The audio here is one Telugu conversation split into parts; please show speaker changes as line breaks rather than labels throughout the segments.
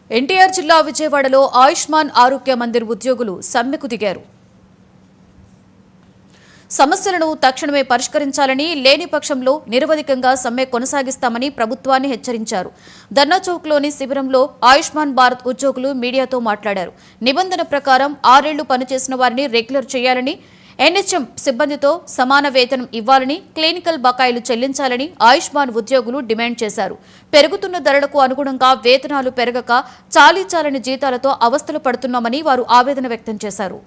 ఎన్టీఆర్ జిల్లా విజయవాడలో ఆయుష్మాన్ ఆరోగ్య మందిర్ ఉద్యోగులు సమ్మెకు దిగారు. సమస్యలను తక్షణమే పరిష్కరించాలని, లేని పక్షంలో నిరవధికంగా సమ్మె కొనసాగిస్తామని ప్రభుత్వాన్ని హెచ్చరించారు. ధర్నా చౌక్లోని శిబిరంలో ఆయుష్మాన్ భారత్ ఉద్యోగులు మీడియాతో మాట్లాడారు. నిబంధన ప్రకారం 6 ఏళ్లు పనిచేసిన వారిని రెగ్యులర్ చేయాలని, ఎన్హెచ్ఎం సిబ్బందితో సమాన వేతనం ఇవ్వాలని, క్లినికల్ బకాయిలు చెల్లించాలని ఆయుష్మాన్ ఉద్యోగులు డిమాండ్ చేశారు. పెరుగుతున్న ధరలకు అనుగుణంగా వేతనాలు పెరగక చాలీచాలని జీతాలతో అవస్థలు పడుతున్నామని వారు ఆవేదన వ్యక్తం చేశారు.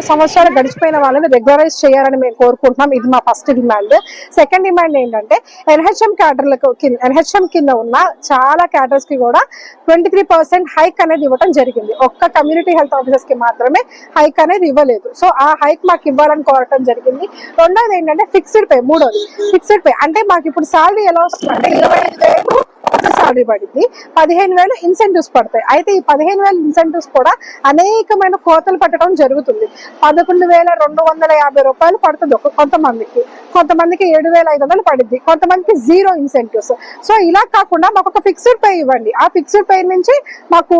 సంవత్సరాలు గడిచిపోయిన వాళ్ళని రెగ్యులరైజ్ చేయాలని మేము కోరుకుంటున్నాం. ఇది మా ఫస్ట్ డిమాండ్. సెకండ్ డిమాండ్ ఏంటంటే ఎన్హెచ్ఎం కింద ఉన్న చాలా క్యాడర్స్ కి కూడా 23% హైక్ అనేది ఇవ్వడం జరిగింది. ఒక్క కమ్యూనిటీ హెల్త్ ఆఫీసర్స్ కి మాత్రమే హైక్ అనేది ఇవ్వలేదు. సో ఆ హైక్ మాకు ఇవ్వాలని కోరటం జరిగింది. రెండోది ఏంటంటే ఫిక్స్డ్ పే. మూడోది ఫిక్స్డ్ పే అంటే మాకు ఇప్పుడు సాలరీ ఎలా వస్తుందంటే 25,000 సాలరీ పడింది, 15,000 ఇన్సెంటివ్స్ పడతాయి. అయితే ఈ 15,000 ఇన్సెంటివ్స్ కూడా అనేకమైన కోతలు పట్టడం జరుగుతుంది. 11,250 రూపాయలు పడుతుంది కొంతమందికి 7,500 పడుద్ది, కొంతమందికి జీరో ఇన్సెంటివ్స్. సో ఇలా కాకుండా మాకు ఒక ఫిక్స్డ్ పే ఇవ్వండి. ఆ ఫిక్స్డ్ పే నుంచి మాకు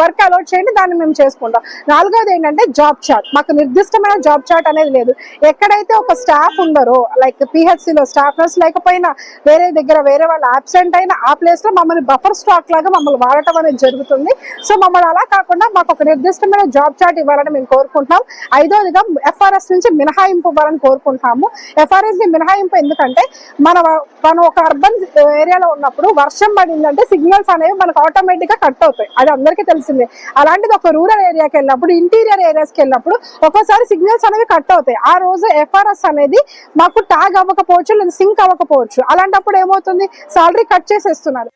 వర్క్ అలౌట్ చేయండి, దాన్ని మేము చేసుకుంటాం. నాలుగోది ఏంటంటే జాబ్ చార్ట్. మాకు నిర్దిష్టమైన జాబ్ చార్ట్ అనేది లేదు. ఎక్కడైతే ఒక స్టాఫ్ ఉండరో, లైక్ పిహెచ్సిలో స్టాఫ్ నర్స్ లేకపోయినా, వేరే దగ్గర వేరే వాళ్ళు అబ్సెంట్ అయినా ఆ ప్లేస్ లో మమ్మల్ని బఫర్ స్టాక్ లాగా మమ్మల్ని వాడటం అనేది జరుగుతుంది. సో మమ్మల్ని అలా కాకుండా మాకు ఒక నిర్దిష్టమైన జాబ్ చార్ట్ ఇవ్వాలని మేము కోరుకుంటున్నాం. ఐదోదిగా ఎఫ్ఆర్ఎస్ నుంచి మినహాయింపు ఇవ్వాలని కోరుకుంటాము. ఎఫ్ఆర్ఎస్ ని మినహాయింపు ఎందుకంటే మనం ఒక అర్బన్ ఏరియాలో ఉన్నప్పుడు వర్షం పడిందంటే సిగ్నల్స్ అనేవి మనకు ఆటోమేటిక్ గా కట్ అవుతాయి. అది అందరికీ తెలిసిందే. అలాంటిది ఒక రూరల్ ఏరియాకి వెళ్ళినప్పుడు, ఇంటీరియర్ ఏరియాస్కి వెళ్ళినప్పుడు ఒక్కోసారి సిగ్నల్స్ అనేవి కట్ అవుతాయి. ఆ రోజు ఎఫ్ఆర్ఎస్ అనేది మాకు ట్యాగ్ అవ్వకపోవచ్చు, లేదా సింక్ అవ్వకపోవచ్చు. అలాంటప్పుడు ఏమవుతుంది, సాలరీ కట్ చేసేస్తున్నారు.